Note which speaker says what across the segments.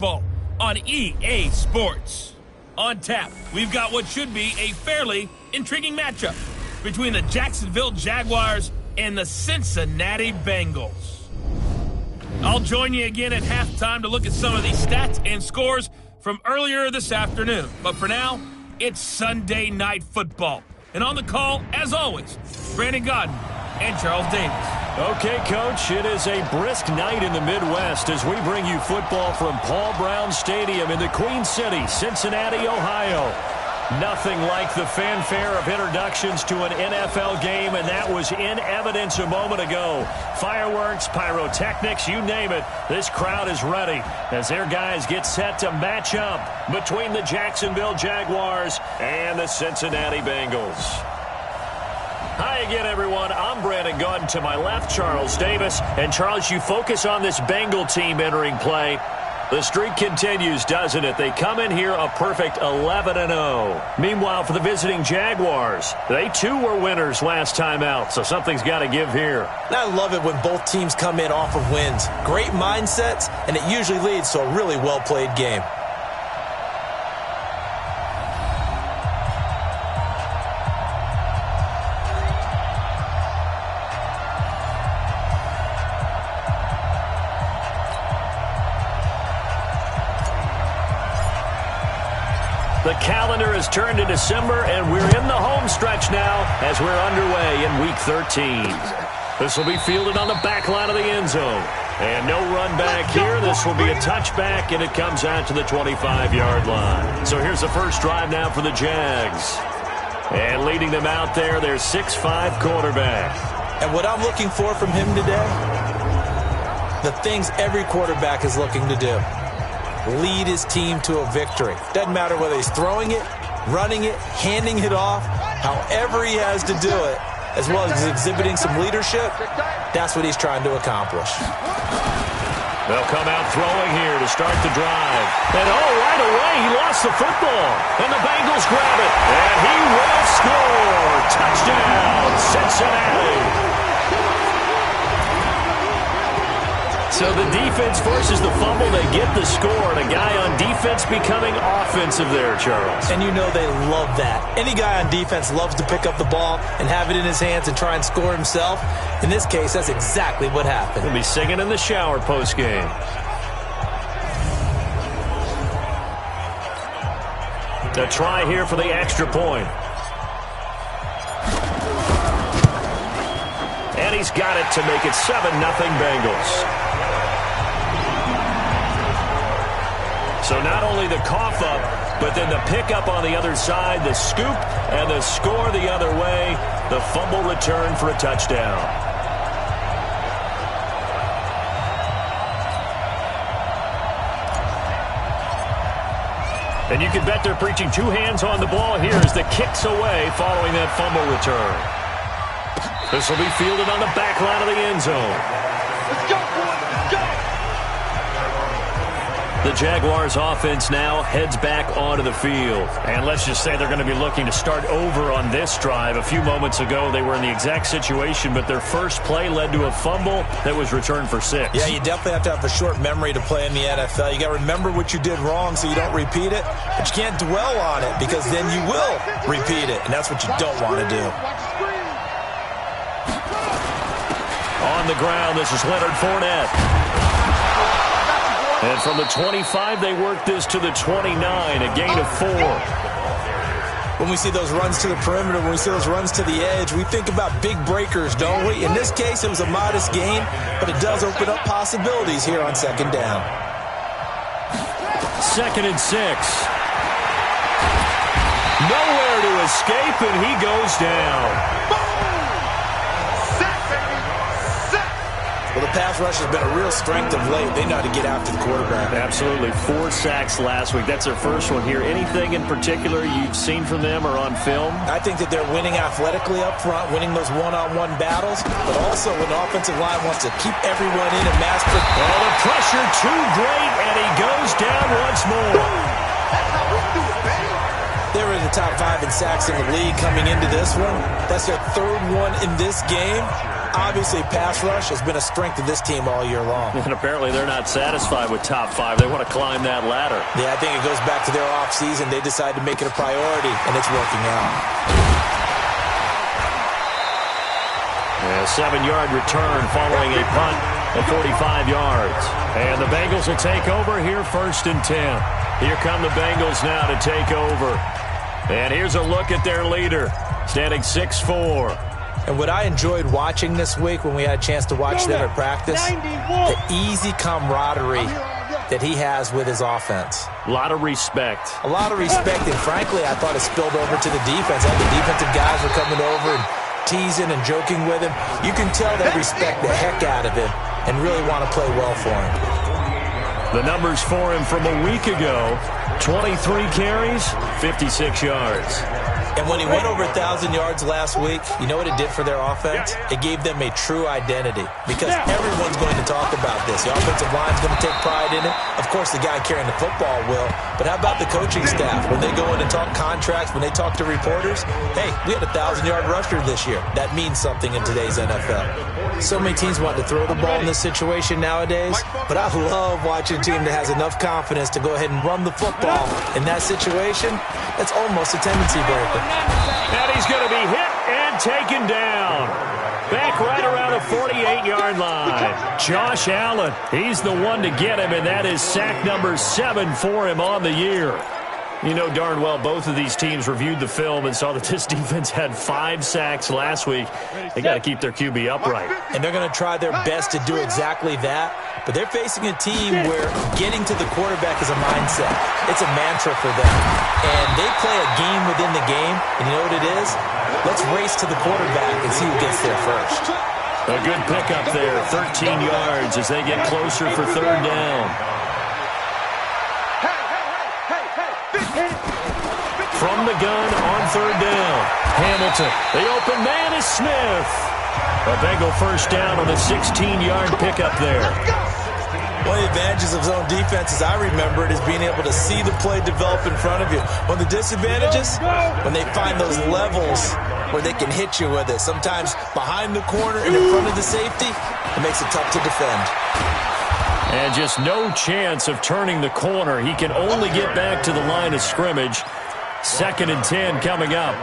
Speaker 1: Ball on EA Sports. On tap, we've got what should be a fairly intriguing matchup between the Jacksonville Jaguars and the Cincinnati Bengals. I'll join you again at halftime to look at some of these stats and scores from earlier this afternoon. But for now, it's Sunday Night Football. And on the call, as always, Brandon Godden and Charles Davis.
Speaker 2: Okay, Coach, it is a brisk night in the Midwest as we bring you football from Paul Brown Stadium in the Queen City, Cincinnati, Ohio. Nothing like the fanfare of introductions to an NFL game, and that was in evidence a moment ago. Fireworks, pyrotechnics, you name it. This crowd is ready as their guys get set to match up between the Jacksonville Jaguars and the Cincinnati Bengals. Hi again, everyone. I'm Brandon Godden. To my left, Charles Davis. And, Charles, you focus on this Bengal team entering play. The streak continues, doesn't it? They come in here a perfect 11-0. Meanwhile, for the visiting Jaguars, they too were winners last time out, so something's got to give here.
Speaker 3: I love it when both teams come in off of wins. Great mindsets, and it usually leads to a really well-played game.
Speaker 2: The calendar has turned to December, and we're in the home stretch now as we're underway in Week 13. This will be fielded on the back line of the end zone. And no run back here. This will be a touchback, and it comes out to the 25-yard line. So here's the first drive now for the Jags. And leading them out there, their 6'5" quarterback.
Speaker 3: And what I'm looking for from him today, the things every quarterback is looking to do. Lead his team to a victory. Doesn't matter whether he's throwing it, running it, handing it off, however he has to do it, as well as exhibiting some leadership, that's what he's trying to accomplish.
Speaker 2: They'll come out throwing here to start the drive. And right away, he lost the football. And the Bengals grab it. And he will score. Touchdown, Cincinnati. So the defense forces the fumble. They get the score, and a guy on defense becoming offensive there, Charles.
Speaker 3: And you know they love that. Any guy on defense loves to pick up the ball and have it in his hands and try and score himself. In this case, that's exactly what happened.
Speaker 2: He'll be singing in the shower post-game. A try here for the extra point. And he's got it to make it 7-0 Bengals. So not only the cough up, but then the pickup on the other side, the scoop, and the score the other way, the fumble return for a touchdown. And you can bet they're preaching two hands on the ball here as the kick's away following that fumble return. This will be fielded on the back line of the end zone.
Speaker 4: Let's go, boys. Let's go.
Speaker 2: The Jaguars offense now heads back onto the field. And let's just say they're going to be looking to start over on this drive. A few moments ago, they were in the exact situation, but their first play led to a fumble that was returned for 6.
Speaker 3: Yeah, you definitely have to have a short memory to play in the NFL. You got to remember what you did wrong so you don't repeat it, but you can't dwell on it because then you will repeat it, and that's what you don't want to do.
Speaker 2: On the ground, this is Leonard Fournette. And from the 25, they work this to the 29, a gain of 4.
Speaker 3: When we see those runs to the perimeter, when we see those runs to the edge, we think about big breakers, don't we? In this case, it was a modest gain, but it does open up possibilities here on second down.
Speaker 2: 2nd and 6. Nowhere to escape, and he goes down.
Speaker 3: Well, the pass rush has been a real strength of late. They know how to get after the quarterback.
Speaker 2: Absolutely. 4 sacks last week. That's their first one here. Anything in particular you've seen from them or on film?
Speaker 3: I think that they're winning athletically up front, winning those one-on-one battles, but also when the offensive line wants to keep everyone in and master.
Speaker 2: Oh, the pressure too great, and he goes down once more.
Speaker 4: That's how we do it, baby.
Speaker 3: They were in the top 5 in sacks in the league coming into this one. That's their 3rd one in this game. obviously pass rush has been a strength of this team all year long.
Speaker 2: And apparently they're not satisfied with top 5. They want to climb that ladder.
Speaker 3: Yeah, I think it goes back to their offseason. They decided to make it a priority, and it's working out.
Speaker 2: A 7-yard return following a punt at 45 yards. And the Bengals will take over here, 1st and 10. Here come the Bengals now to take over. And here's a look at their leader, standing 6'4".
Speaker 3: And what I enjoyed watching this week when we had a chance to watch them at practice, the easy camaraderie that he has with his offense.
Speaker 2: A lot of respect.
Speaker 3: A lot of respect, and frankly, I thought it spilled over to the defense. All the defensive guys were coming over and teasing and joking with him. You can tell they respect the heck out of him and really want to play well for him.
Speaker 2: The numbers for him from a week ago, 23 carries, 56 yards.
Speaker 3: And when he went over 1,000 yards last week, you know what it did for their offense? It gave them a true identity because everyone's going to talk about this. The offensive line's going to take pride in it. Of course, the guy carrying the football will. But how about the coaching staff? When they go in and talk contracts, when they talk to reporters, hey, we had a 1,000-yard rusher this year. That means something in today's NFL. So many teams want to throw the ball in this situation nowadays, but I love watching a team that has enough confidence to go ahead and run the football. In that situation, that's almost a tendency breaker.
Speaker 2: And he's going to be hit and taken down. Back right around the 48-yard line. Josh Allen, he's the one to get him, and that is sack number 7 for him on the year. You know darn well both of these teams reviewed the film and saw that this defense had 5 sacks last week. They got to keep their QB upright.
Speaker 3: And they're going to try their best to do exactly that. But they're facing a team where getting to the quarterback is a mindset. It's a mantra for them. And they play a game within the game. And you know what it is? Let's race to the quarterback and see who gets there first.
Speaker 2: A good pickup there, 13 yards as they get closer for 3rd down. From the gun on 3rd down. Hamilton. The open man is Smith. A Bengal 1st down on a 16-yard pickup there.
Speaker 3: One of the advantages of zone defense, as I remember it, is being able to see the play develop in front of you. One of the disadvantages, when they find those levels where they can hit you with it. Sometimes behind the corner and in front of the safety, it makes it tough to defend.
Speaker 2: And just no chance of turning the corner. He can only get back to the line of scrimmage. 2nd and 10 coming up.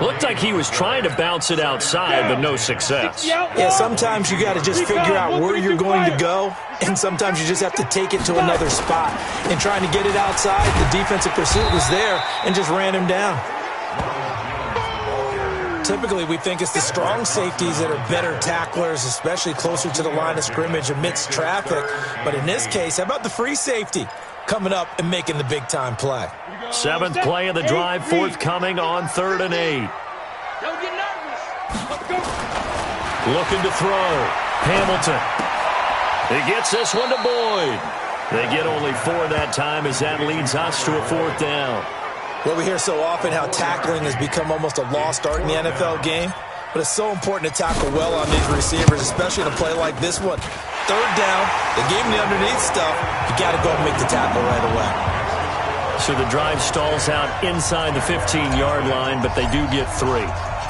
Speaker 2: Looked like he was trying to bounce it outside, but no success.
Speaker 3: Yeah, sometimes you got to just figure out where you're going to go, and sometimes you just have to take it to another spot. And trying to get it outside, the defensive pursuit was there and just ran him down. Typically, we think it's the strong safeties that are better tacklers, especially closer to the line of scrimmage amidst traffic. But in this case, how about the free safety coming up and making the big-time play?
Speaker 2: 7th play of the drive, forthcoming on 3rd and 8.
Speaker 4: Don't get nervous. Let's go.
Speaker 2: Looking to throw. Hamilton. He gets this one to Boyd. They get only 4 that time as that leads us to a 4th down.
Speaker 3: Well, we hear so often how tackling has become almost a lost art in the NFL game, but it's so important to tackle well on these receivers, especially in a play like this one. 3rd down, they gave him the underneath stuff. You got to go and make the tackle right away.
Speaker 2: So the drive stalls out inside the 15-yard line, but they do get 3.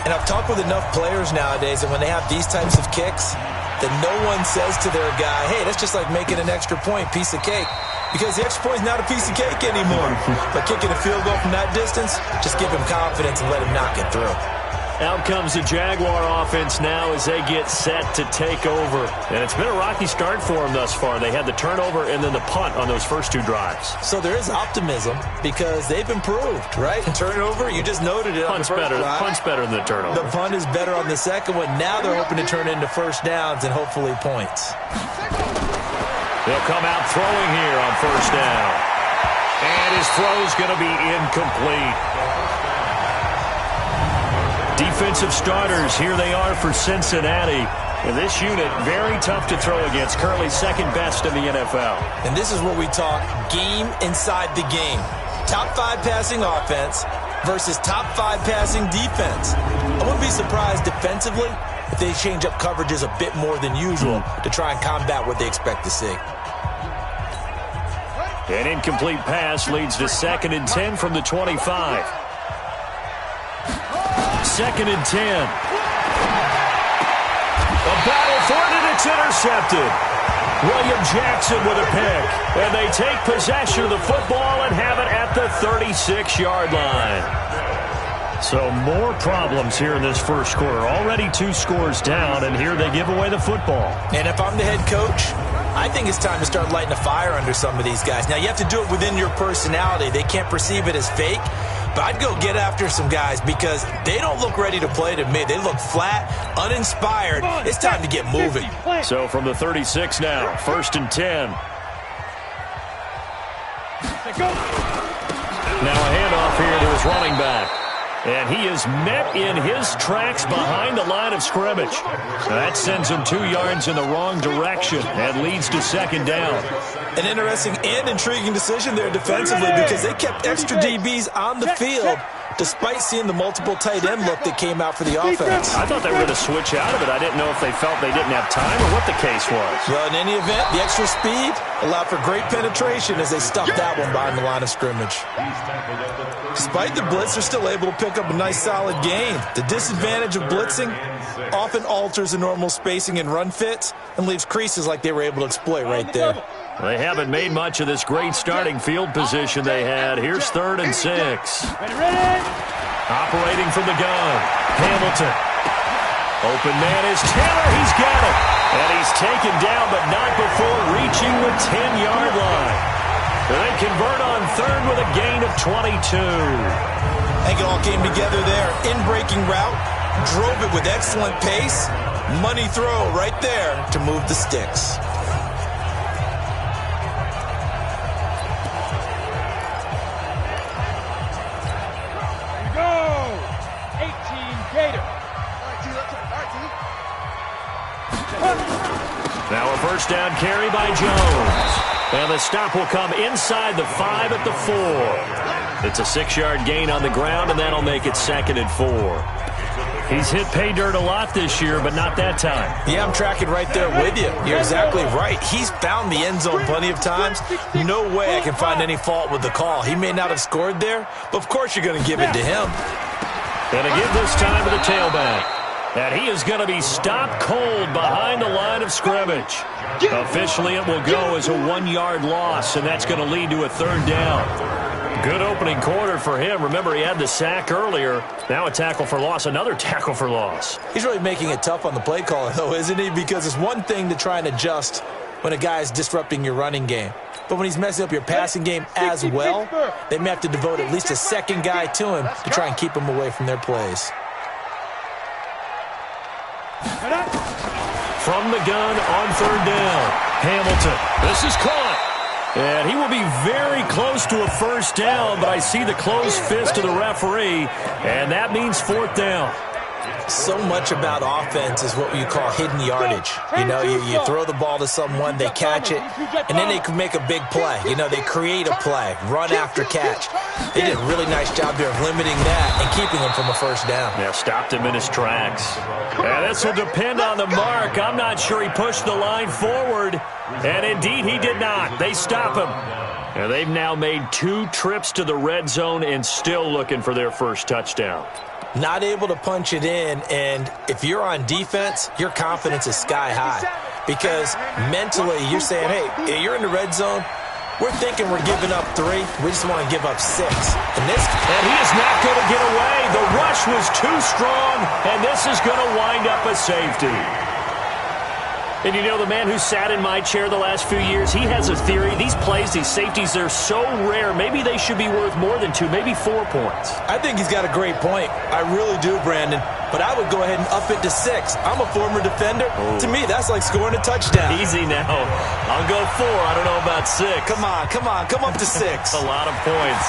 Speaker 3: And I've talked with enough players nowadays, and when they have these types of kicks, that no one says to their guy, hey, that's just like making an extra point, piece of cake. Because the extra point is not a piece of cake anymore. But kicking a field goal from that distance, just give him confidence and let him knock it through.
Speaker 2: Out comes the Jaguar offense now as they get set to take over. And it's been a rocky start for them thus far. They had the turnover and then the punt on those first 2 drives.
Speaker 3: So there is optimism because they've improved, right? Turnover, you just noted it.
Speaker 2: Punt's better than the turnover.
Speaker 3: The punt is better on the second one. Now they're hoping to turn into 1st downs and hopefully points.
Speaker 2: They'll come out throwing here on 1st down. And his throw's going to be incomplete. Defensive starters, here they are for Cincinnati. And this unit, very tough to throw against. Currently 2nd best in the NFL.
Speaker 3: And this is where we talk game inside the game. Top 5 passing offense versus top 5 passing defense. I wouldn't be surprised defensively if they change up coverages a bit more than usual to try and combat what they expect to see.
Speaker 2: An incomplete pass leads to 2nd and 10 from the 25. 2nd and 10. A battle for it, and it's intercepted. William Jackson with a pick. And they take possession of the football and have it at the 36-yard line. So more problems here in this first quarter. Already 2 scores down, and here they give away the football.
Speaker 3: And if I'm the head coach, I think it's time to start lighting a fire under some of these guys. Now, you have to do it within your personality. They can't perceive it as fake. But I'd go get after some guys because they don't look ready to play to me. They look flat, uninspired. It's time to get moving.
Speaker 2: So from the 36 now, 1st and 10. Now a handoff here to his running back. And he is met in his tracks behind the line of scrimmage. That sends him 2 yards in the wrong direction and leads to 2nd down.
Speaker 3: An interesting and intriguing decision there defensively because they kept extra DBs on the field despite seeing the multiple tight end look that came out for the offense.
Speaker 2: I thought they were going to switch out of it. I didn't know if they felt they didn't have time or what the case was.
Speaker 3: Well, in any event, the extra speed allowed for great penetration as they stuffed that one behind the line of scrimmage. Despite the blitz, they're still able to pick up a nice solid gain. The disadvantage of blitzing often alters the normal spacing and run fits and leaves creases like they were able to exploit right there.
Speaker 2: They haven't made much of this great starting field position they had. Here's 3rd and 6. Operating from the gun, Hamilton. Open man is Taylor. He's got it. And he's taken down, but not before reaching the 10-yard line. They convert on 3rd with a gain of 22.
Speaker 3: I think it all came together there. In-breaking route, drove it with excellent pace. Money throw right there to move the sticks.
Speaker 2: Now a 1st down carry by Jones. And the stop will come inside the 5 at the 4. It's a 6-yard gain on the ground, and that'll make it 2nd and 4. He's hit pay dirt a lot this year, but not that time.
Speaker 3: Yeah, I'm tracking right there with you. You're exactly right. He's found the end zone plenty of times. No way I can find any fault with the call. He may not have scored there, but of course you're going to give it to him.
Speaker 2: And to give this time to the tailback. And he is going to be stopped cold behind the line of scrimmage. Officially, it will go as a 1-yard loss, and that's going to lead to a 3rd down. Good opening quarter for him. Remember, he had the sack earlier. Now a tackle for loss, another tackle for loss.
Speaker 3: He's really making it tough on the play caller, though, isn't he? Because it's one thing to try and adjust when a guy is disrupting your running game. But when he's messing up your passing game as well, they may have to devote at least a 2nd guy to him to try and keep him away from their plays.
Speaker 2: From the gun on 3rd down, Hamilton. This is caught. And he will be very close to a 1st down, but I see the closed fist of the referee, and that means 4th down.
Speaker 3: So much about offense is what you call hidden yardage. You know, you throw the ball to someone, they catch it, and then they can make a big play. You know, they create a play, run after catch. They did a really nice job there of limiting that and keeping him from a 1st down.
Speaker 2: Yeah, stopped him in his tracks. And this will depend on the mark. I'm not sure he pushed the line forward, and indeed he did not. They stop him. And they've now made 2 trips to the red zone and still looking for their 1st touchdown.
Speaker 3: Not able to punch it in, and if you're on defense, your confidence is sky high. Because mentally, you're saying, hey, you're in the red zone, we're thinking we're giving up 3, we just want to give up 6. And
Speaker 2: he is not going to get away. The rush was too strong, and this is going to wind up a safety. And you know, the man who sat in my chair the last few years, he has a theory. These plays, these safeties, they're so rare. Maybe they should be worth more than 2, maybe 4 points.
Speaker 3: I think he's got a great point. I really do, Brandon. But I would go ahead and up it to 6. I'm a former defender. Oh. To me, that's like scoring a touchdown.
Speaker 2: Easy now. I'll go 4. I don't know about 6.
Speaker 3: Come on. Come up to 6.
Speaker 2: A lot of points.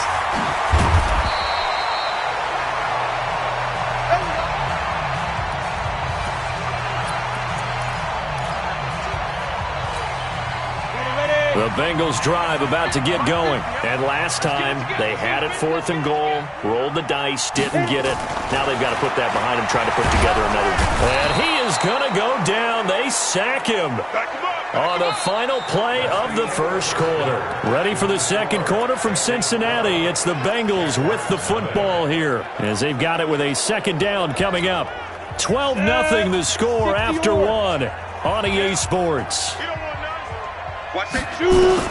Speaker 2: The Bengals drive about to get going. And last time, they had it 4th and goal, rolled the dice, didn't get it. Now they've got to put that behind them, trying to put together another. And he is going to go down. They sack him on the final play of the 1st quarter. Ready for the 2nd quarter from Cincinnati. It's the Bengals with the football here, as they've got it with a 2nd down coming up. 12-0 the score after one on EA Sports.
Speaker 4: Watch it, shoot.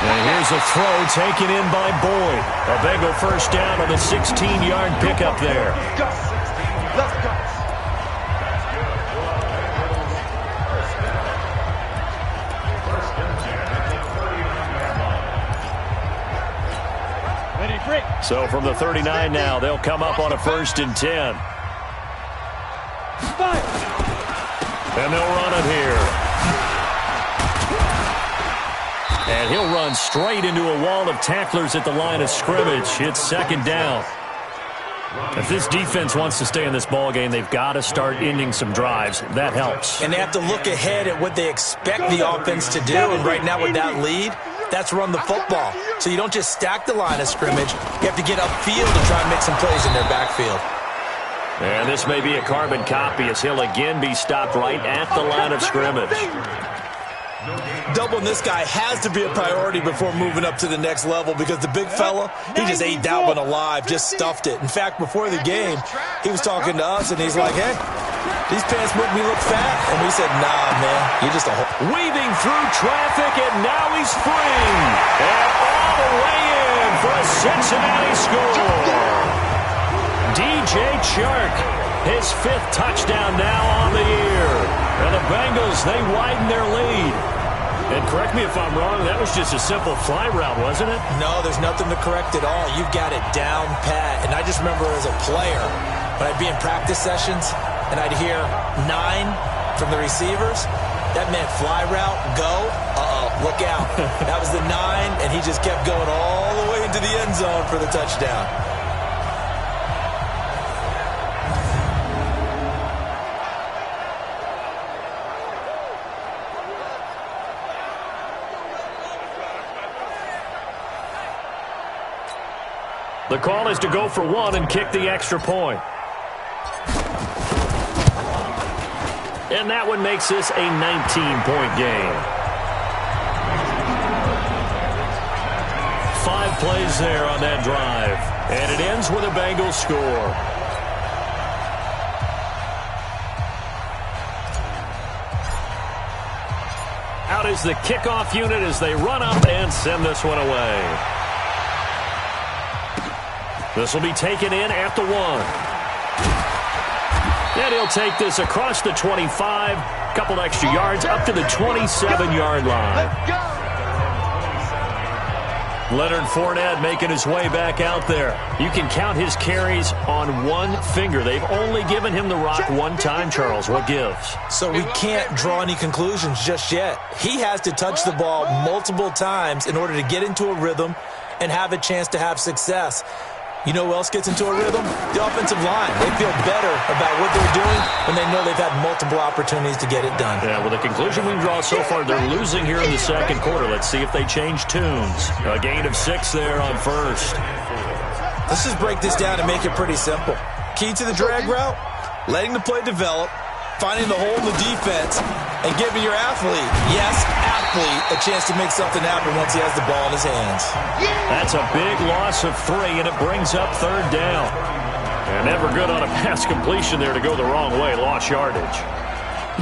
Speaker 2: And here's a throw taken in by Boyd. A Bengal first down on the 16-yard pickup there.
Speaker 4: Let's go.
Speaker 2: So from the 39 now, they'll come up on a 1st and 10. And they'll run it here. And he'll run straight into a wall of tacklers at the line of scrimmage. It's 2nd down. If this defense wants to stay in this ballgame, they've got to start ending some drives. That helps.
Speaker 3: And they have to look ahead at what they expect the offense to do. And right now with that lead, that's run the football. So you don't just stack the line of scrimmage. You have to get upfield to try and make some plays in their backfield.
Speaker 2: And this may be a carbon copy as he'll again be stopped right at the line of scrimmage.
Speaker 3: Doubling this guy has to be a priority before moving up to the next level because the big fella, he just ate that one alive, just stuffed it. In fact, before the game, he was talking to us, and he's like, hey, these pants make me look fat. And we said, nah, man, you're just a whole...
Speaker 2: Weaving through traffic, and now he's free. And all the way in for a Cincinnati score. DJ Chark, his 5th touchdown now on the year. And the Bengals, they widen their lead. And correct me if I'm wrong, that was just a simple fly route, wasn't it?
Speaker 3: No, there's nothing to correct at all. You've got it down pat. And I just remember as a player, when I'd be in practice sessions, and I'd hear 9 from the receivers, that meant fly route, go, look out. That was the 9, and he just kept going all the way into the end zone for the touchdown.
Speaker 2: The call is to go for 1 and kick the extra point. And that one makes this a 19-point game. 5 plays there on that drive. And it ends with a Bengals score. Out is the kickoff unit as they run up and send this one away. This will be taken in at the 1. And he'll take this across the 25, couple extra yards up to the 27-yard line. Leonard Fournette making his way back out there. You can count his carries on one finger. They've only given him the rock one time, Charles. What gives?
Speaker 3: So we can't draw any conclusions just yet. He has to touch the ball multiple times in order to get into a rhythm and have a chance to have success. You know who else gets into a rhythm? The offensive line. They feel better about what they're doing when they know they've had multiple opportunities to get it done.
Speaker 2: Yeah, well, the conclusion we draw so far, they're losing here in the second quarter. Let's see if they change tunes. A gain of 6 there on 1st.
Speaker 3: Let's just break this down and make it pretty simple. Key to the drag route, letting the play develop, finding the hole in the defense, and giving your athlete, yes, athlete, a chance to make something happen once he has the ball in his hands.
Speaker 2: That's a big loss of 3, and it brings up 3rd down. And never good on a pass completion there to go the wrong way. Lost yardage.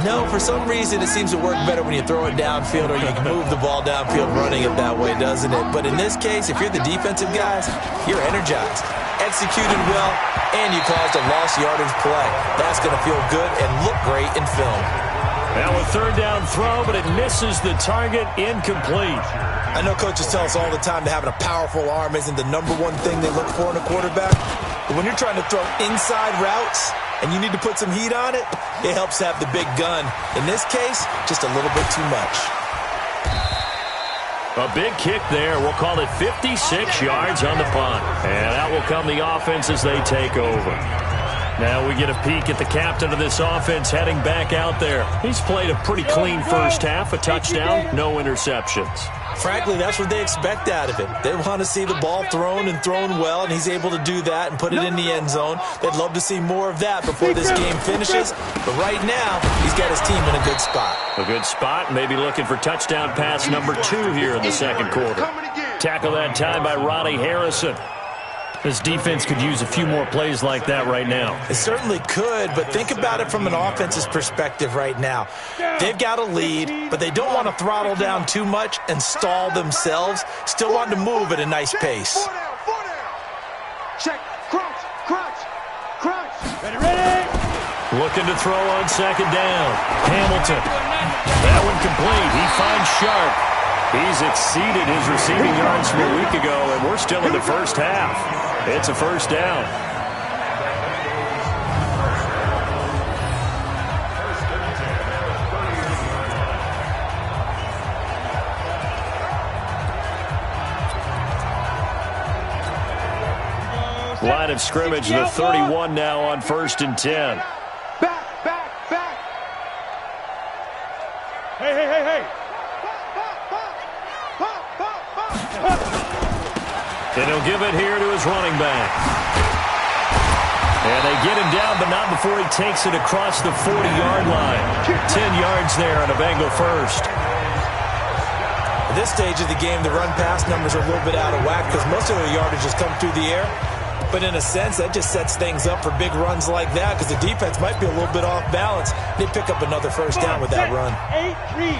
Speaker 3: No, for some reason, it seems to work better when you throw it downfield or you can move the ball downfield running it that way, doesn't it? But in this case, if you're the defensive guys, you're energized, executed well, and you caused a lost yardage play. That's going to feel good and look great in film.
Speaker 2: Now a 3rd down throw, but it misses the target, incomplete.
Speaker 3: I know coaches tell us all the time that having a powerful arm isn't the #1 thing they look for in a quarterback. But when you're trying to throw inside routes and you need to put some heat on it, it helps to have the big gun. In this case, just a little bit too much.
Speaker 2: A big kick there. We'll call it 56 yards on the punt. And out will come the offense as they take over. Now we get a peek at the captain of this offense heading back out there. He's played a pretty clean first half, a touchdown, no interceptions.
Speaker 3: Frankly, that's what they expect out of him. They want to see the ball thrown and thrown well, and he's able to do that and put it in the end zone. They'd love to see more of that before this game finishes. But right now, he's got his team in a good spot.
Speaker 2: A good spot, maybe looking for touchdown pass number 2 here in the second quarter. Tackle that time by Ronnie Harrison. This defense could use a few more plays like that right now.
Speaker 3: It certainly could, but think about it from an offense's perspective right now. They've got a lead, but they don't want to throttle down too much and stall themselves. Still want to move at a nice pace.
Speaker 4: Check, crunch, crunch, crunch.
Speaker 2: Ready. Looking to throw on second down. Hamilton. That one complete. He finds Sharp. He's exceeded his receiving yards from a week ago, and we're still in the first half. It's a first down. Line of scrimmage, the 31 now on 1st and 10.
Speaker 4: Back. Hey.
Speaker 2: And he'll give it here to his running back. And they get him down, but not before he takes it across the 40-yard line. 10 yards there on a Bengal first.
Speaker 3: At this stage of the game, the run-pass numbers are a little bit out of whack because most of their yardage has come through the air. But in a sense, that just sets things up for big runs like that because the defense might be a little bit off balance. They pick up another first down with that run.
Speaker 4: 8-3.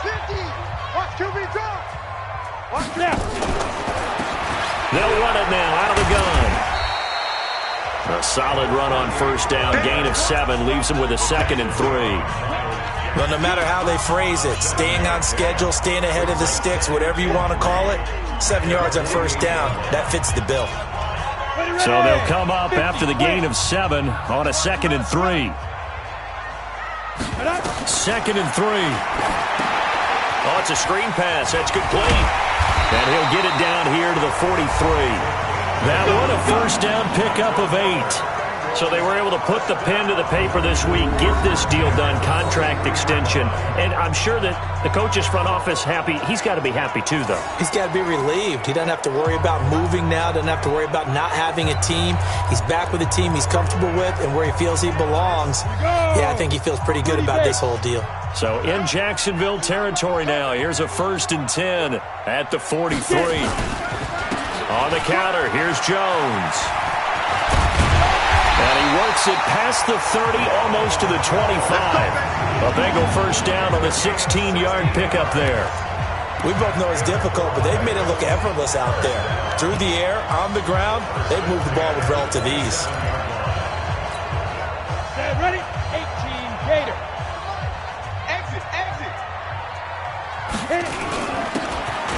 Speaker 4: 50. Watch QB drop. Watch that.
Speaker 2: They'll run it now out of the gun. A solid run on first down. Gain of 7 leaves them with a 2nd and 3.
Speaker 3: Well, no matter how they phrase it, staying on schedule, staying ahead of the sticks, whatever you want to call it, 7 yards on first down, that fits the bill.
Speaker 2: So they'll come up after the gain of 7 on a 2nd and 3. 2nd and 3. Oh, it's a screen pass. That's complete. And he'll get it down here to the 43. That one, a first down pickup of 8. So they were able to put the pen to the paper this week, get this deal done, contract extension. And I'm sure that the coach's front office happy. He's got to be happy too, though.
Speaker 3: He's got to be relieved. He doesn't have to worry about moving now, doesn't have to worry about not having a team. He's back with a team he's comfortable with and where he feels he belongs. Yeah, I think he feels pretty good about this whole deal.
Speaker 2: So in Jacksonville territory now, here's a 1st and 10 at the 43. On the counter, here's Jones. And he works it past the 30, almost to the 25. A Bengal first down on the 16-yard pickup there.
Speaker 3: We both know it's difficult, but they've made it look effortless out there. Through the air, on the ground, they've moved the ball with relative ease.
Speaker 4: Ready? 18 Gator. Exit. Hit it.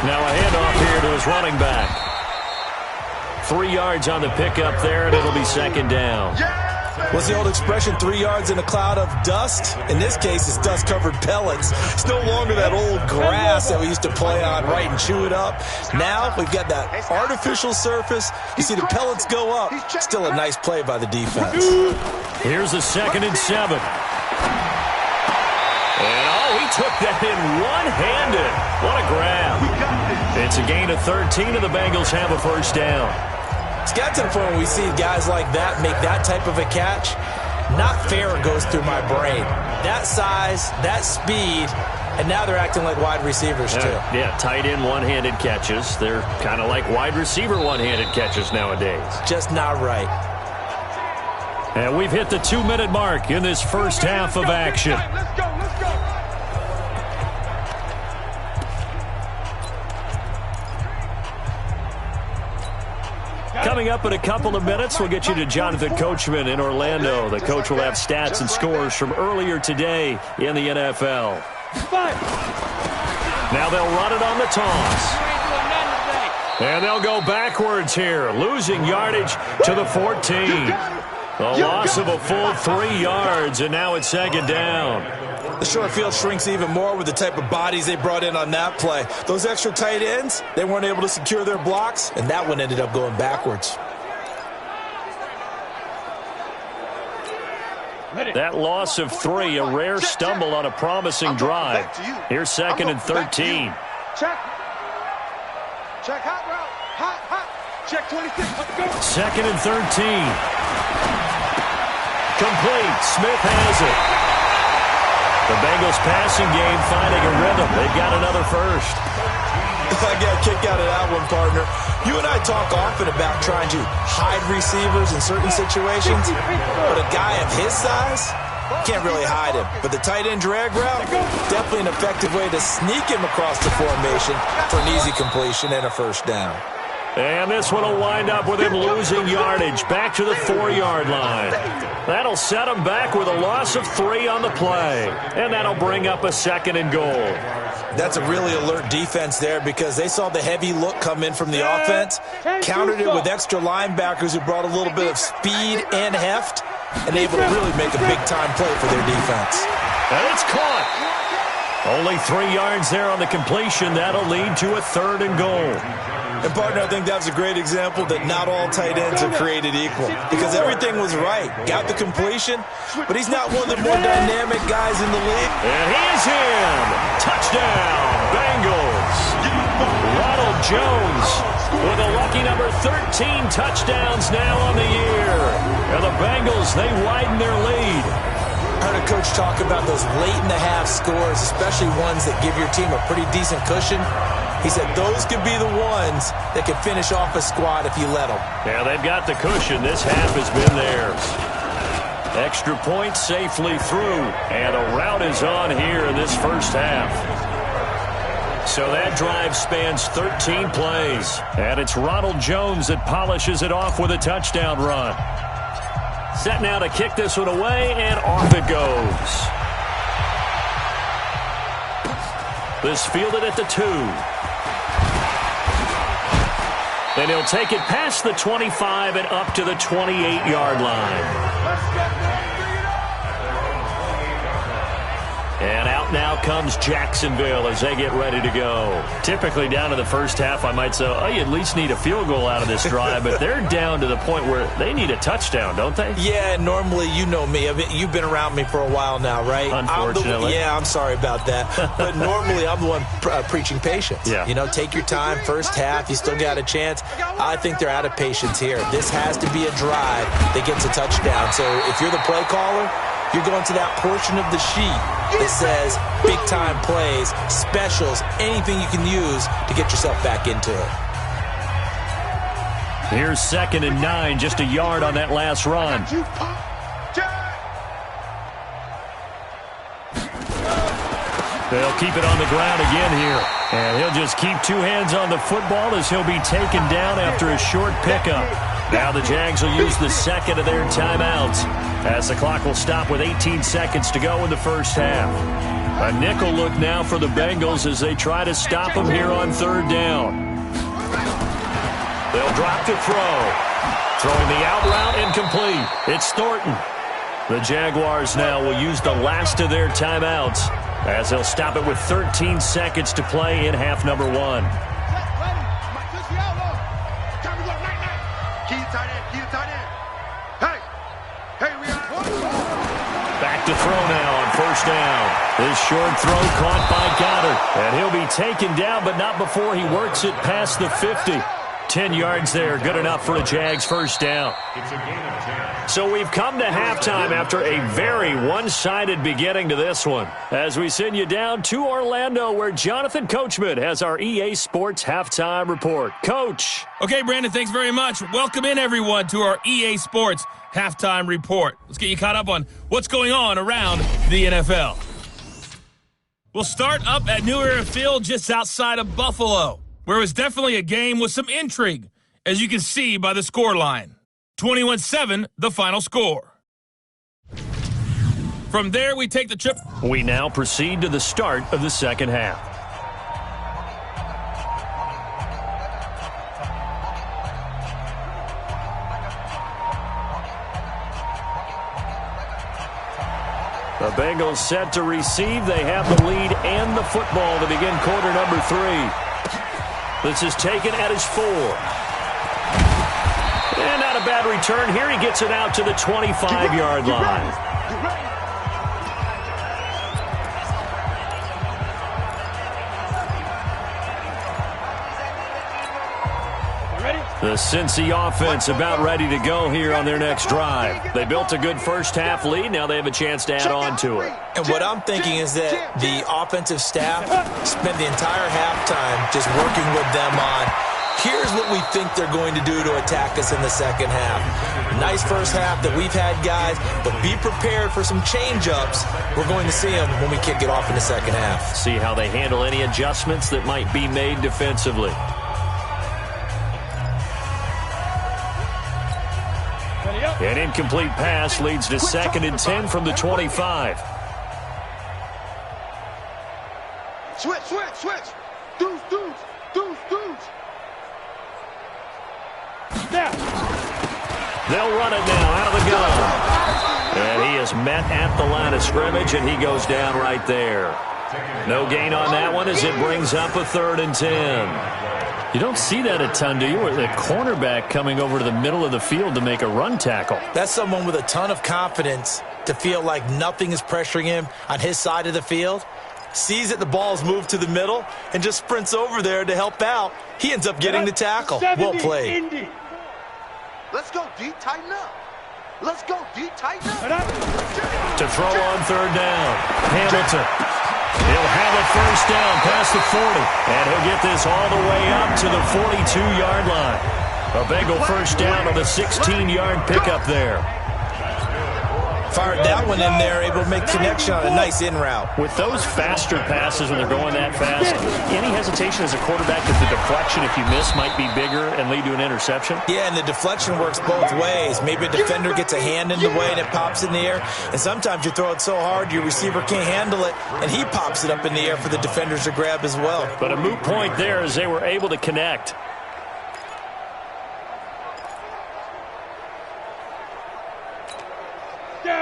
Speaker 2: Now a handoff here to his running back. 3 yards on the pickup there, and it'll be 2nd down.
Speaker 3: What's the old expression, 3 yards in a cloud of dust? In this case, it's dust-covered pellets. It's no longer that old grass that we used to play on, right, and chew it up. Now we've got that artificial surface. You see the pellets go up. Still a nice play by the defense.
Speaker 2: Here's a 2nd and 7. And, he took that in one-handed. What a grab. It's a gain of 13, and the Bengals have a first down.
Speaker 3: It's got to the point where we see guys like that make that type of a catch. Not fair goes through my brain. That size, that speed, and now they're acting like wide receivers too.
Speaker 2: Yeah, tight end one-handed catches. They're kind of like wide receiver one-handed catches nowadays.
Speaker 3: Just not right.
Speaker 2: And we've hit the 2-minute mark in this first half of action.
Speaker 4: Let's go.
Speaker 2: Coming up in a couple of minutes, we'll get you to Jonathan Coachman in Orlando. The coach will have stats and scores from earlier today in the NFL. Now they'll run it on the toss. And they'll go backwards here, losing yardage to the 14. A loss of a full 3 yards, and now it's 2nd down.
Speaker 3: The short field shrinks even more with the type of bodies they brought in on that play. Those extra tight ends, they weren't able to secure their blocks, and that one ended up going backwards.
Speaker 2: That loss of 3, a rare stumble on a promising drive. Here's 2nd and 13.
Speaker 4: Check hot route. Hot. Check 26. Let's go.
Speaker 2: 2nd and 13. Complete. Smith has it. The Bengals passing game finding a rhythm. They've got another first.
Speaker 3: I got a kick out of that one, partner. You and I talk often about trying to hide receivers in certain situations, but a guy of his size can't really hide him. But the tight end drag route, definitely an effective way to sneak him across the formation for an easy completion and a first down.
Speaker 2: And this one will wind up with him losing yardage back to the 4-yard line. That'll set him back with a loss of 3 on the play. And that'll bring up a 2nd and goal.
Speaker 3: That's a really alert defense there because they saw the heavy look come in from the offense, countered it with extra linebackers who brought a little bit of speed and heft, and able to really make a big-time play for their defense.
Speaker 2: And it's caught. Only 3 yards there on the completion. That'll lead to a 3rd and goal.
Speaker 3: And, partner, I think that was a great example that not all tight ends are created equal because everything was right. Got the completion, but he's not one of the more dynamic guys in the league.
Speaker 2: And he is in. Touchdown, Bengals. Ronald Jones with a lucky number 13 touchdowns now on the year. And the Bengals, they widen their lead.
Speaker 3: I heard a coach talk about those late-in-the-half scores, especially ones that give your team a pretty decent cushion. He said those could be the ones that could finish off a squad if you let them.
Speaker 2: Yeah, they've got the cushion. This half has been theirs. Extra point safely through, and a rout is on here in this first half. So that drive spans 13 plays, and it's Ronald Jones that polishes it off with a touchdown run. Set now to kick this one away, and off it goes. This fielded at the 2. And he'll take it past the 25 and up to the 28-yard line. And out now comes Jacksonville as they get ready to go. Typically down to the first half, I might say, oh, you at least need a field goal out of this drive. But they're down to the point where they need a touchdown, don't they?
Speaker 3: Yeah, normally, you know me. I mean, you've been around me for a while now, right?
Speaker 2: Unfortunately.
Speaker 3: I'm sorry about that. But normally, I'm the one preaching patience.
Speaker 2: Yeah.
Speaker 3: You know, take your time. First half, you still got a chance. I think they're out of patience here. This has to be a drive that gets a touchdown. So if you're the play caller, you're going to that portion of the sheet that says big-time plays, specials, anything you can use to get yourself back into it.
Speaker 2: Here's 2nd and 9, just a yard on that last run. They'll keep it on the ground again here. And he'll just keep 2 hands on the football as he'll be taken down after a short pickup. Now the Jags will use the 2nd of their timeouts as the clock will stop with 18 seconds to go in the first half. A nickel look now for the Bengals as they try to stop them here on 3rd down. They'll drop to throw. Throwing the out route incomplete. It's Thornton. The Jaguars now will use the last of their timeouts as they'll stop it with 13 seconds to play in half number 1. Back to throw now on 1st down. This short throw caught by Goddard. And he'll be taken down, but not before he works it past the 50. 10 yards there, good enough for a Jags first down. So we've come to halftime after a very one-sided beginning to this one, as we send you down to Orlando, where Jonathan Coachman has our EA Sports Halftime Report. Coach.
Speaker 1: Okay, Brandon, thanks very much. Welcome in, everyone, to our EA Sports Halftime Report. Let's get you caught up on what's going on around the NFL. We'll start up at New Era Field just outside of Buffalo, where it was definitely a game with some intrigue, as you can see by the scoreline. 21-7, the final score. From there, we take the trip.
Speaker 2: We now proceed to the start of the second half. The Bengals set to receive. They have the lead and the football to begin quarter number 3. This is taken at his 4. And not a bad return here. He gets it out to the 25-yard line.
Speaker 4: You ready?
Speaker 2: The Cincy offense about ready to go here on their next drive. They built a good first-half lead. Now they have a chance to add on to it.
Speaker 3: And what I'm thinking is that the offensive staff spent the entire halftime just working with them on, here's what we think they're going to do to attack us in the second half. Nice first half that we've had, guys, but be prepared for some change-ups. We're going to see them when we kick it off in the second half.
Speaker 2: See how they handle any adjustments that might be made defensively. An incomplete pass leads to 2nd and 10 from the 25.
Speaker 4: Switch. Deuce. Snap.
Speaker 2: They'll run it now out of the gun. And he is met at the line of scrimmage, and he goes down right there. No gain on that one as it brings up a 3rd and 10.
Speaker 5: You don't see that a ton, do you? With a cornerback coming over to the middle of the field to make a run tackle.
Speaker 3: That's someone with a ton of confidence to feel like nothing is pressuring him on his side of the field. Sees that the ball's moved to the middle and just sprints over there to help out. He ends up getting the tackle. Well played.
Speaker 4: Let's go D, tighten up. Let's go D, tighten up.
Speaker 2: To throw on 3rd down. Hamilton. He'll have a first down past the 40. And he'll get this all the way up to the 42-yard line. A Bengal first down on the 16-yard pickup there.
Speaker 3: Fired that one in there, able to make connection on a nice in route.
Speaker 5: With those faster passes when they're going that fast, any hesitation as a quarterback that the deflection, if you miss, might be bigger and lead to an interception?
Speaker 3: Yeah, and the deflection works both ways. Maybe a defender gets a hand in the way and it pops in the air. And sometimes you throw it so hard your receiver can't handle it, and he pops it up in the air for the defenders to grab as well.
Speaker 2: But a moot point there as they were able to connect.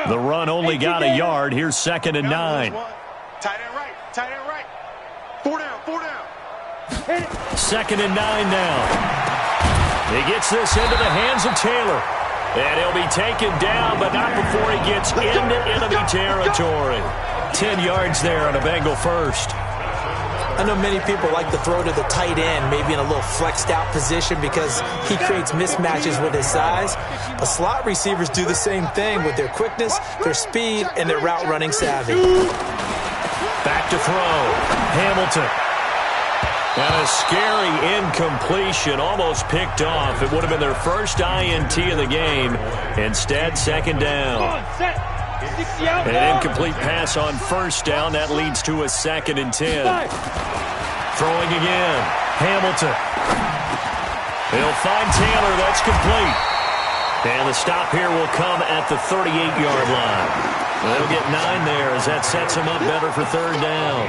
Speaker 2: The run only got a yard. Here's 2nd and 9.
Speaker 4: Tight end right. 4 down.
Speaker 2: 2nd and 9 now. He gets this into the hands of Taylor. And he'll be taken down, but not before he gets into enemy territory. 10 yards there on a Bengal first.
Speaker 3: I know many people like to throw to the tight end, maybe in a little flexed out position because he creates mismatches with his size. But slot receivers do the same thing with their quickness, their speed, and their route running savvy.
Speaker 2: Back to throw. Hamilton. And a scary incompletion, almost picked off. It would have been their first INT of the game. Instead, 2nd down. An incomplete pass on 1st down. That leads to a 2nd and 10. Throwing again. Hamilton. He'll find Taylor. That's complete. And the stop here will come at the 38-yard line. They'll get 9 there as that sets him up better for 3rd down.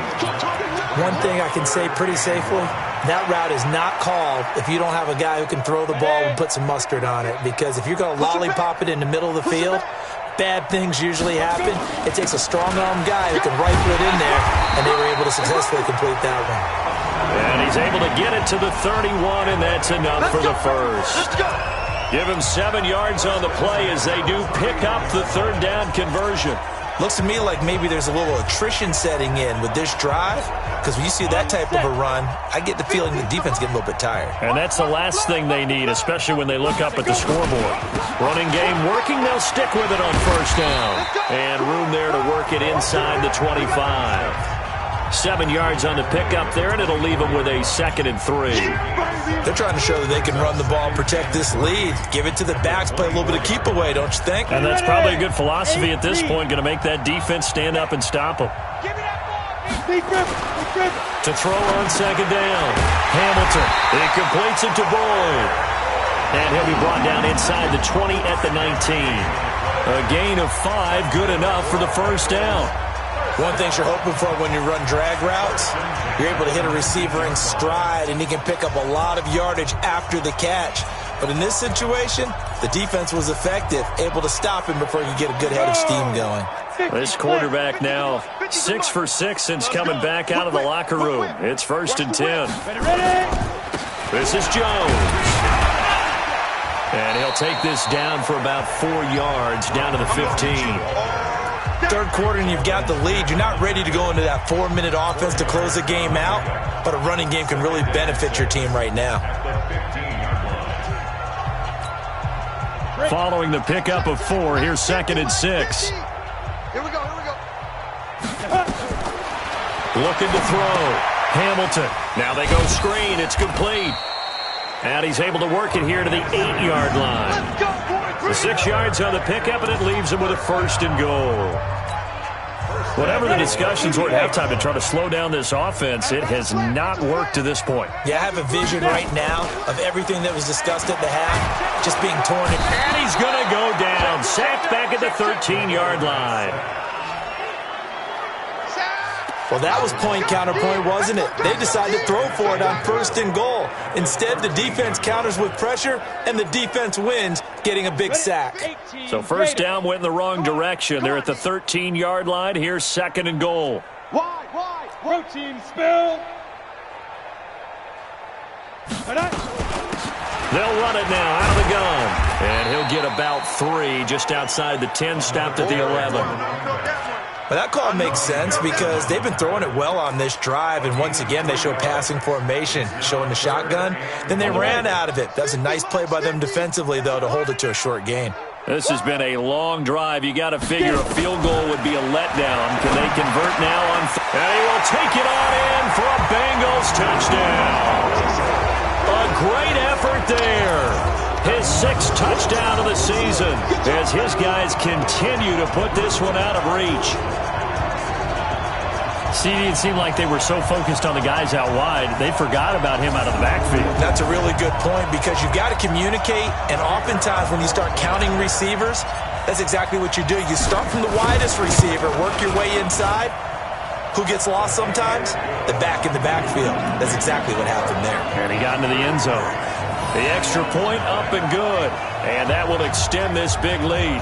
Speaker 3: One thing I can say pretty safely, that route is not called if you don't have a guy who can throw the ball and put some mustard on it. Because if you're going to lollipop it in the middle of the field, bad things usually happen. It takes a strong-arm guy who can rifle it in there, and they were able to successfully complete that one.
Speaker 2: And he's able to get it to the 31, and that's enough for the first. Give him 7 yards on the play as they do pick up the 3rd down conversion.
Speaker 3: Looks to me like maybe there's a little attrition setting in with this drive, because when you see that type of a run, I get the feeling the defense getting a little bit tired.
Speaker 2: And that's the last thing they need, especially when they look up at the scoreboard. Running game working, they'll stick with it on 1st down. And room there to work it inside the 25. 7 yards on the pickup there, and it'll leave them with a 2nd and 3.
Speaker 3: They're trying to show that they can run the ball, protect this lead. Give it to the backs, play a little bit of keep away, don't you think?
Speaker 2: And that's probably a good philosophy at this point, going to make that defense stand up and stop them. To throw on 2nd down. Hamilton. He completes it to Boyd. And he'll be brought down inside the 20 at the 19. A gain of 5, good enough for the 1st down.
Speaker 3: One thing you're hoping for when you run drag routes, you're able to hit a receiver in stride, and he can pick up a lot of yardage after the catch. But in this situation, the defense was effective, able to stop him before he could get a good head of steam going.
Speaker 2: This quarterback now 6 for 6 since coming back out of the locker room. It's 1st and 10. This is Jones. And he'll take this down for about 4 yards, down to the 15.
Speaker 3: Third quarter and you've got the lead. You're not ready to go into that 4-minute offense to close the game out, but a running game can really benefit your team right now.
Speaker 2: Following the pickup of 4, here's 2nd and 6.
Speaker 4: Here we go.
Speaker 2: Looking to throw. Hamilton. Now they go screen. It's complete. And he's able to work it here to the 8-yard line.
Speaker 4: Let's go, boys.
Speaker 2: The 6 yards on the pickup, and it leaves him with a 1st and goal. Whatever the discussions were at halftime to try to slow down this offense, it has not worked to this point.
Speaker 3: Yeah, I have a vision right now of everything that was discussed at the half just being torn.
Speaker 2: And he's going to go down. Sacked back at the 13-yard line.
Speaker 3: Well, that was point counterpoint, wasn't it? They decided to throw for it on 1st and goal. Instead, the defense counters with pressure, and the defense wins, getting a big sack.
Speaker 2: So 1st down went in the wrong direction. They're at the 13-yard line. Here's 2nd and goal.
Speaker 4: Wide.
Speaker 6: Protein spill.
Speaker 2: They'll run it now out of the gun. And he'll get about 3 just outside the 10, stopped at the 11.
Speaker 3: But that call makes sense because they've been throwing it well on this drive, and once again they show passing formation, showing the shotgun. Then they ran out of it. That's a nice play by them defensively, though, to hold it to a short gain.
Speaker 2: This has been a long drive. You got to figure a field goal would be a letdown. Can they convert now on? And he will take it on in for a Bengals touchdown. A great effort there. His 6th touchdown of the season as his guys continue to put this one out of reach.
Speaker 5: It seemed like they were so focused on the guys out wide, they forgot about him out of the backfield.
Speaker 3: That's a really good point because you've got to communicate, and oftentimes when you start counting receivers, that's exactly what you do. You start from the widest receiver, work your way inside. Who gets lost sometimes? The back in the backfield. That's exactly what happened there.
Speaker 2: And he got into the end zone. The extra point up and good. And that will extend this big lead.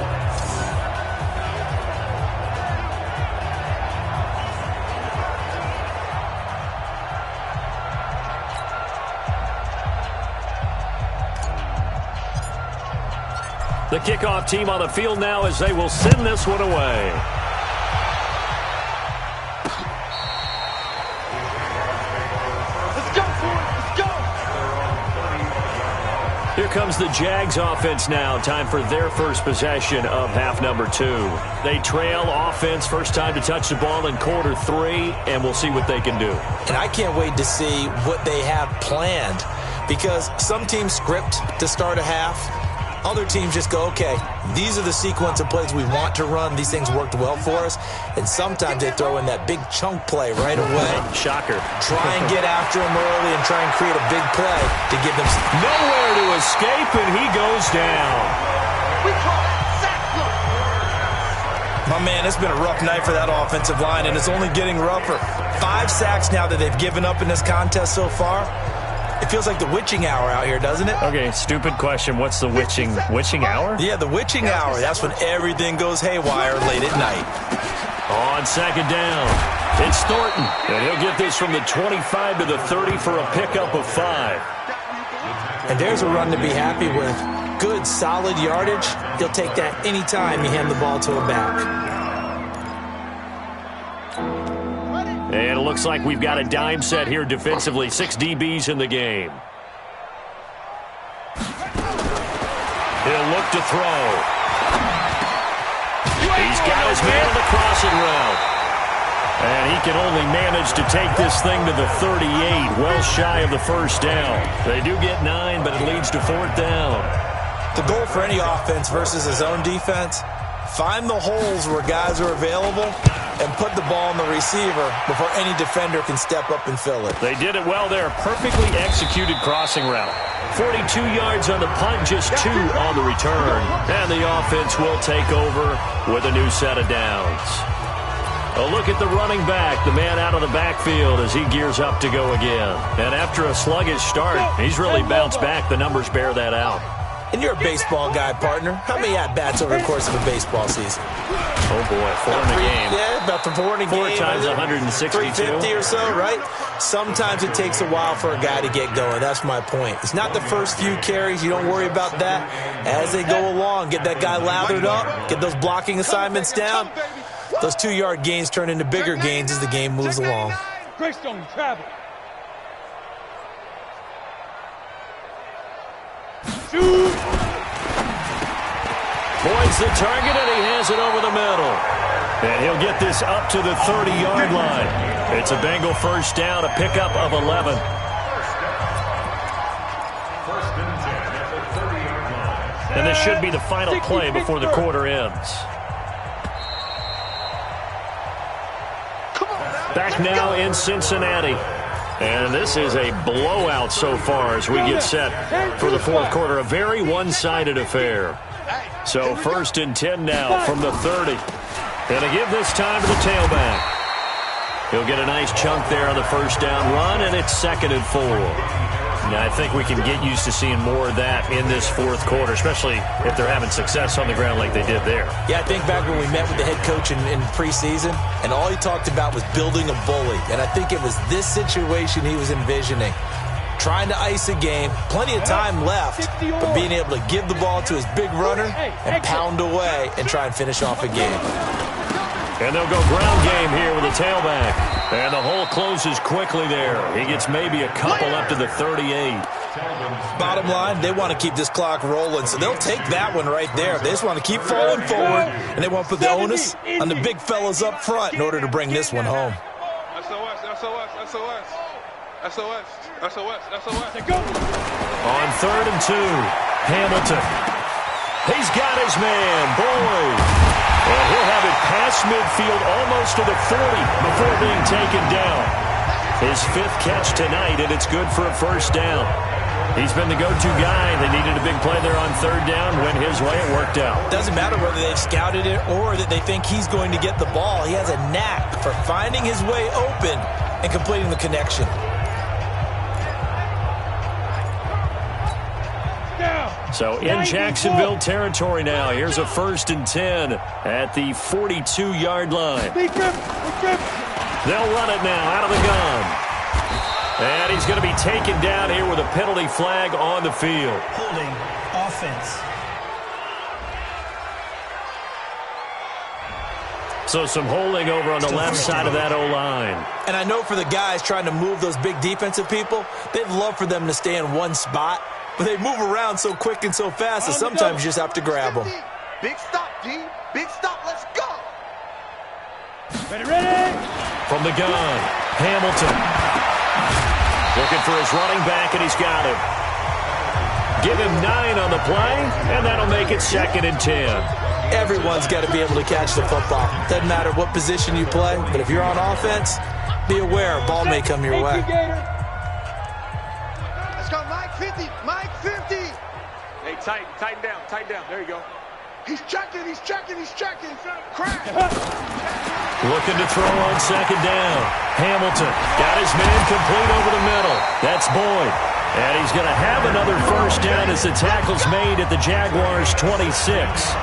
Speaker 2: The kickoff team on the field now as they will send this one away.
Speaker 4: Let's go, boys. Let's go.
Speaker 2: Here comes the Jags offense now. Time for their first possession of half number 2. They trail offense first time to touch the ball in quarter 3, and we'll see what they can do.
Speaker 3: And I can't wait to see what they have planned because some teams script to start a half. Other teams just go, okay, these are the sequence of plays we want to run. These things worked well for us. And sometimes they throw in that big chunk play right away.
Speaker 2: Shocker.
Speaker 3: Try and get after him early and try and create a big play to give them
Speaker 2: nowhere to escape, and he goes down.
Speaker 4: We call that sack block.
Speaker 3: My man, it's been a rough night for that offensive line, and it's only getting rougher. 5 sacks now that they've given up in this contest so far. It feels like the witching hour out here, doesn't it?
Speaker 5: Okay, stupid question. What's the witching hour?
Speaker 3: Yeah, the witching hour. That's when everything goes haywire late at night.
Speaker 2: On 2nd down, it's Thornton. And he'll get this from the 25 to the 30 for a pickup of 5.
Speaker 3: And there's a run to be happy with. Good, solid yardage. He'll take that anytime you hand the ball to a back.
Speaker 2: And it looks like we've got a dime set here defensively. 6 DBs in the game. He'll look to throw. He's got his man on the crossing route. And he can only manage to take this thing to the 38, well shy of the 1st down. They do get 9, but it leads to 4th down.
Speaker 3: The goal for any offense versus his own defense, find the holes where guys are available and put the ball on the receiver before any defender can step up and fill it.
Speaker 2: They did it well there. Perfectly executed crossing route. 42 yards on the punt, just 2 on the return. And the offense will take over with a new set of downs. A look at the running back, the man out of the backfield as he gears up to go again. And after a sluggish start, he's really bounced back. The numbers bear that out.
Speaker 3: And you're a baseball guy, partner. How many at-bats over the course of a baseball season?
Speaker 2: Oh, boy, 4 in the game.
Speaker 3: Yeah, about 4 in a game.
Speaker 2: 4 times 162.
Speaker 3: 350 or so, right? Sometimes it takes a while for a guy to get going. That's my point. It's not the first few carries. You don't worry about that. As they go along, get that guy lathered up, get those blocking assignments down. Those 2-yard gains turn into bigger gains as the game moves along.
Speaker 6: Greystone travel.
Speaker 2: Points the target, and he has it over the middle. And he'll get this up to the 30-yard line. It's a Bengal first down, a pickup of 11. And this should be the final play before the quarter ends. Back now in Cincinnati. And this is a blowout so far as we get set for the fourth quarter. A very one-sided affair. So 1st and 10 now from the 30. And to give this time to the tailback. He'll get a nice chunk there on the first down run, and it's 2nd and 4. Now, I think we can get used to seeing more of that in this fourth quarter, especially if they're having success on the ground like they did there.
Speaker 3: Yeah, I think back when we met with the head coach in preseason, and all he talked about was building a bully. And I think it was this situation he was envisioning. Trying to ice a game, plenty of time left, but being able to give the ball to his big runner and pound away and try and finish off a game.
Speaker 2: And they'll go ground game here with a tailback. And the hole closes quickly there. He gets maybe a couple up to the 38.
Speaker 3: Bottom line, they want to keep this clock rolling, so they'll take that one right there. They just want to keep falling forward, and they want to put the onus on the big fellas up front in order to bring this one home.
Speaker 6: SOS.
Speaker 2: On 3rd and 2, Hamilton. He's got his man, Boyd. And he'll have it past midfield almost to the 40 before being taken down. His 5th catch tonight, and it's good for a first down. He's been the go-to guy. They needed a big play there on 3rd down. Went his way. It worked out.
Speaker 3: Doesn't matter whether they've scouted it or that they think he's going to get the ball. He has a knack for finding his way open and completing the connection.
Speaker 2: So in Jacksonville territory now. Here's a 1st and 10 at the 42-yard line. They'll run it now out of the gun. And he's going to be taken down here with a penalty flag on the field.
Speaker 7: Holding offense.
Speaker 2: So some holding over on the left side of that O-line.
Speaker 3: And I know for the guys trying to move those big defensive people, they'd love for them to stay in one spot. But they move around so quick and so fast that sometimes you just have to grab them.
Speaker 4: Big stop, D. Big stop. Let's go.
Speaker 6: Ready.
Speaker 2: From the gun, Hamilton. Looking for his running back, and he's got him. Give him 9 on the play, and that'll make it 2nd and 10.
Speaker 3: Everyone's got to be able to catch the football. Doesn't matter what position you play, but if you're on offense, be aware a ball may come your way.
Speaker 4: Let's go, Mike 50. Mike 50.
Speaker 6: Hey, tighten down. There you go.
Speaker 4: He's checking. Crash.
Speaker 2: Looking to throw on 2nd down. Hamilton got his man complete over the middle. That's Boyd. And he's going to have another first down as the tackle's made at the Jaguars' 26.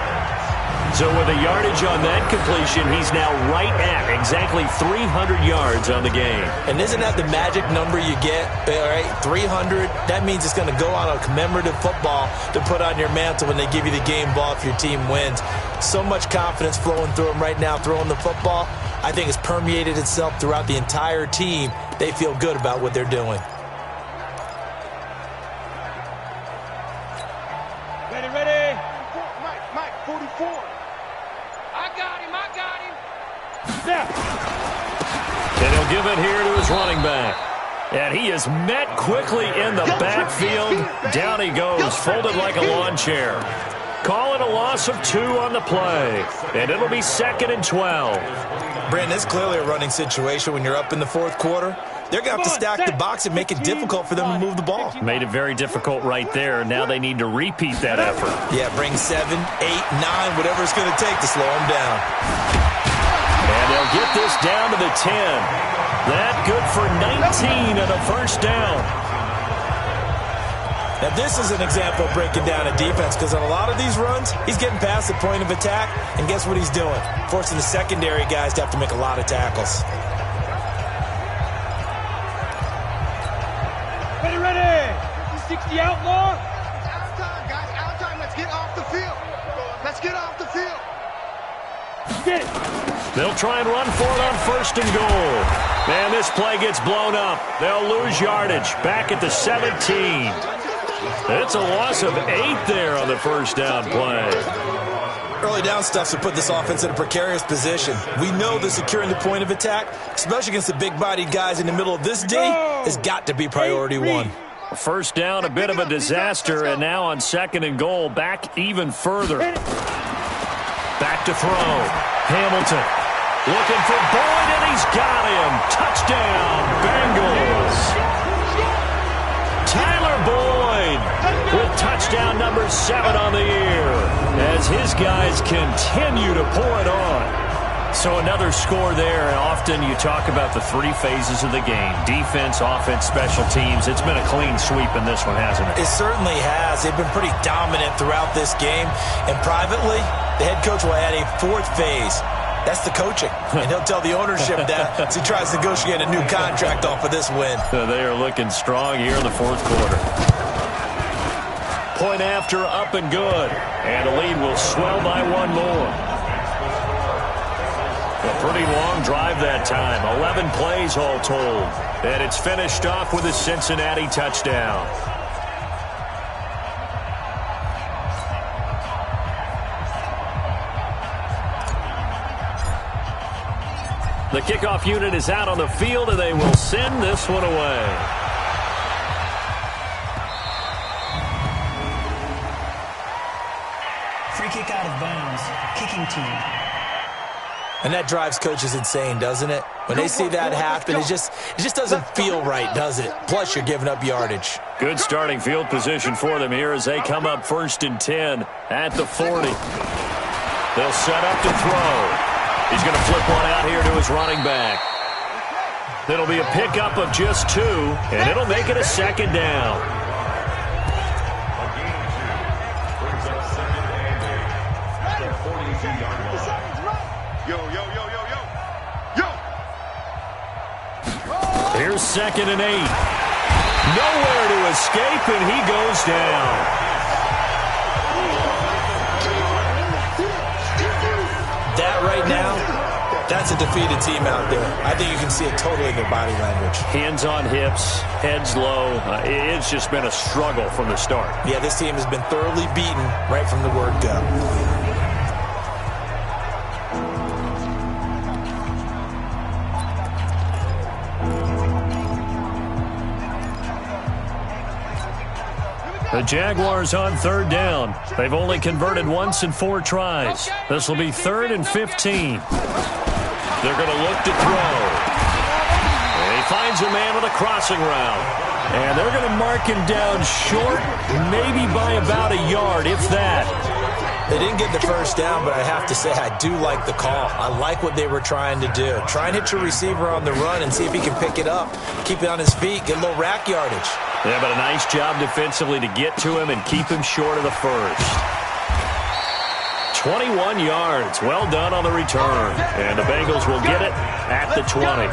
Speaker 2: So with a yardage on that completion, he's now right at exactly 300 yards on the game.
Speaker 3: And isn't that the magic number you get? All right, 300. That means it's going to go on a commemorative football to put on your mantle when they give you the game ball if your team wins. So much confidence flowing through him right now, throwing the football. I think it's permeated itself throughout the entire team. They feel good about what they're doing.
Speaker 6: Ready.
Speaker 4: Mike 44.
Speaker 6: I got him.
Speaker 2: And he'll give it here to his running back. And he is met quickly in the backfield. Down he goes, folded like a lawn chair. Call it a loss of 2 on the play. And it'll be 2nd and 12.
Speaker 3: Brandon, it's clearly a running situation when you're up in the fourth quarter. They're going to have to stack the box and make it difficult for them to move the ball.
Speaker 2: Made it very difficult right there. Now they need to repeat that effort.
Speaker 3: Yeah, bring 7, 8, 9, whatever it's going to take to slow them down.
Speaker 2: And they'll get this down to the 10. That good for 19 and a first down.
Speaker 3: Now, this is an example of breaking down a defense because on a lot of these runs, he's getting past the point of attack, and guess what he's doing? Forcing the secondary guys to have to make a lot of tackles.
Speaker 6: Ready. 60 outlaw.
Speaker 4: Out time. Let's get off the field.
Speaker 6: Get it.
Speaker 2: They'll try and run for it on 1st and goal. Man, this play gets blown up. They'll lose yardage back at the 17. It's a loss of 8 there on the first down play.
Speaker 3: Early down stuff to put this offense in a precarious position. We know that securing the point of attack, especially against the big-bodied guys in the middle of this D, has got to be priority one.
Speaker 2: First down, a bit of a disaster, and now on 2nd and goal, back even further. Back to throw. Hamilton looking for Boyd, and he's got him. Touchdown, Bengals. Tyler Boyd with touchdown number 7 on the year as his guys continue to pour it on. So another score there, and often you talk about the 3 phases of the game. Defense, offense, special teams. It's been a clean sweep in this one, hasn't it?
Speaker 3: It certainly has. They've been pretty dominant throughout this game. And privately, the head coach will add a 4th phase. That's the coaching. And he'll tell the ownership that as he tries to negotiate a new contract off of this win.
Speaker 2: So they are looking strong here in the 4th quarter. Point after, up and good. And the lead will swell by 1 more. A pretty long drive that time. 11 plays all told. And it's finished off with a Cincinnati touchdown. The kickoff unit is out on the field, and they will send this one away.
Speaker 7: Free kick out of bounds. Kicking team.
Speaker 3: And that drives coaches insane, doesn't it? When they see that happen, it just doesn't feel right, does it? Plus, you're giving up yardage.
Speaker 2: Good starting field position for them here as they come up 1st and 10 at the 40. They'll set up to throw. He's going to flip one out here to his running back. It'll be a pickup of just 2, and it'll make it a 2nd down. Here's 2nd and 8. Nowhere to escape, and he goes down.
Speaker 3: That right now, that's a defeated team out there. I think you can see it totally in their body language.
Speaker 2: Hands on hips, heads low. It's just been a struggle from the start.
Speaker 3: Yeah, this team has been thoroughly beaten right from the word go.
Speaker 2: The Jaguars on 3rd down. They've only converted once in 4 tries. This will be 3rd and 15. They're going to look to throw. And he finds a man with a crossing route. And they're going to mark him down short, maybe by about a yard, if that.
Speaker 3: They didn't get the first down, but I have to say I do like the call. I like what they were trying to do. Try and hit your receiver on the run and see if he can pick it up. Keep it on his feet, get a little rack yardage.
Speaker 2: Yeah, but a nice job defensively to get to him and keep him short of the first. 21 yards. Well done on the return. And the Bengals will get it at the 20.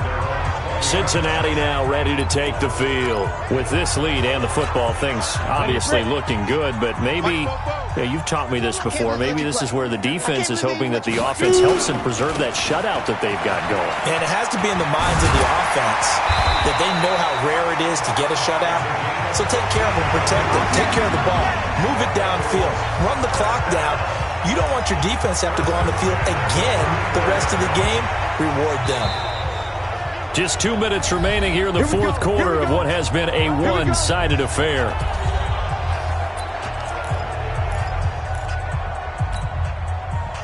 Speaker 2: Cincinnati now ready to take the field. With this lead and the football, things obviously looking good, but maybe, you've taught me this before, maybe this is where the defense is hoping that the offense helps them preserve that shutout that they've got going.
Speaker 3: And it has to be in the minds of the offense that they know how rare it is to get a shutout. So take care of them, protect them, take care of the ball, move it downfield, run the clock down. You don't want your defense to have to go on the field again the rest of the game. Reward them.
Speaker 2: Just 2 minutes remaining here in the 4th quarter of what has been a one-sided affair.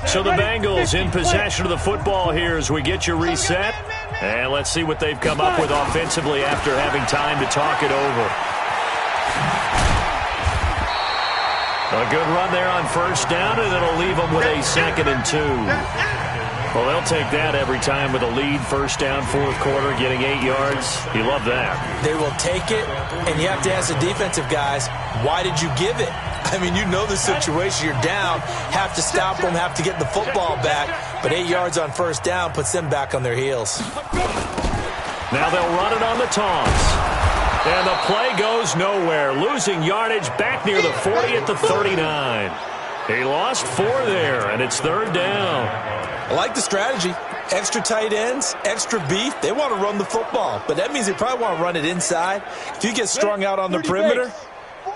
Speaker 2: So the Bengals in possession of the football here as we get you reset. And let's see what they've come up with offensively after having time to talk it over. A good run there on 1st down, and it'll leave them with a 2nd and 2. Well, they'll take that every time with a lead. 1st down, 4th quarter, getting 8 yards. You love that.
Speaker 3: They will take it, and you have to ask the defensive guys, why did you give it? I mean, you know the situation. You're down, have to stop them, have to get the football back. But 8 yards on 1st down puts them back on their heels.
Speaker 2: Now they'll run it on the taunts. And the play goes nowhere. Losing yardage back near the 40 at the 39. He lost 4 there, and it's 3rd down.
Speaker 3: I like the strategy. Extra tight ends, extra beef. They want to run the football, but that means they probably want to run it inside. If you get strung out on the perimeter,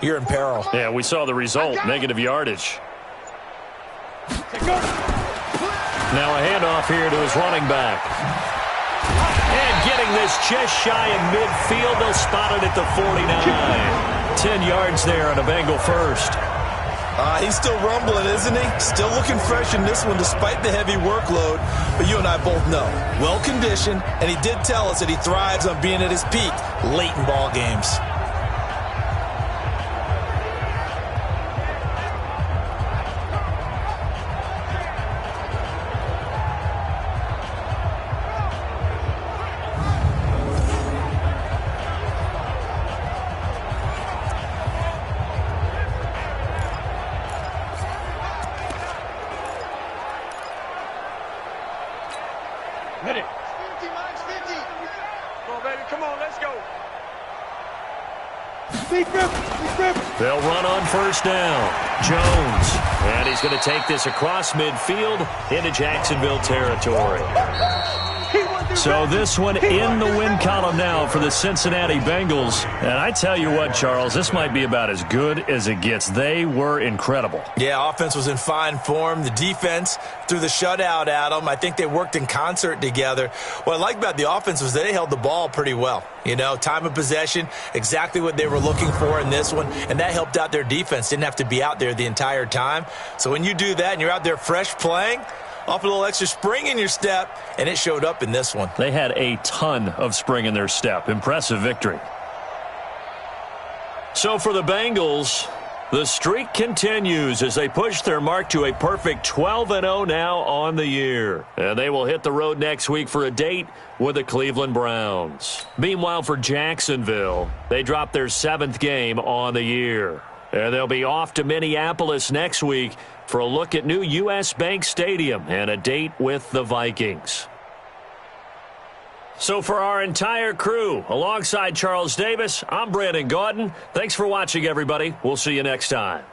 Speaker 3: you're in peril.
Speaker 2: Yeah, we saw the result, negative yardage. Now a handoff here to his running back. And getting this just shy of midfield. They'll spot it at the 49. 10 yards there on a Bengal first.
Speaker 3: He's still rumbling, isn't he? Still looking fresh in this one despite the heavy workload. But you and I both know, well-conditioned, and he did tell us that he thrives on being at his peak late in ball games.
Speaker 6: Hit it.
Speaker 4: 50, Mike's 50.
Speaker 6: Come on, baby. Come on, let's go.
Speaker 2: They'll run on first down. Jones. And he's going to take this across midfield into Jacksonville territory. So this one in the win column now for the Cincinnati Bengals. And I tell you what, Charles, this might be about as good as it gets. They were incredible.
Speaker 3: Yeah, offense was in fine form. The defense threw the shutout at them. I think they worked in concert together. What I like about the offense was they held the ball pretty well. You know, time of possession, exactly what they were looking for in this one. And that helped out their defense. Didn't have to be out there the entire time. So when you do that and you're out there fresh playing, off a little extra spring in your step, and it showed up in this one.
Speaker 2: They had a ton of spring in their step. Impressive victory. So for the Bengals, the streak continues as they push their mark to a perfect 12-0 now on the year. And they will hit the road next week for a date with the Cleveland Browns. Meanwhile, for Jacksonville, they dropped their 7th game on the year. And they'll be off to Minneapolis next week for a look at new U.S. Bank Stadium and a date with the Vikings. So for our entire crew, alongside Charles Davis, I'm Brandon Gaudin. Thanks for watching, everybody. We'll see you next time.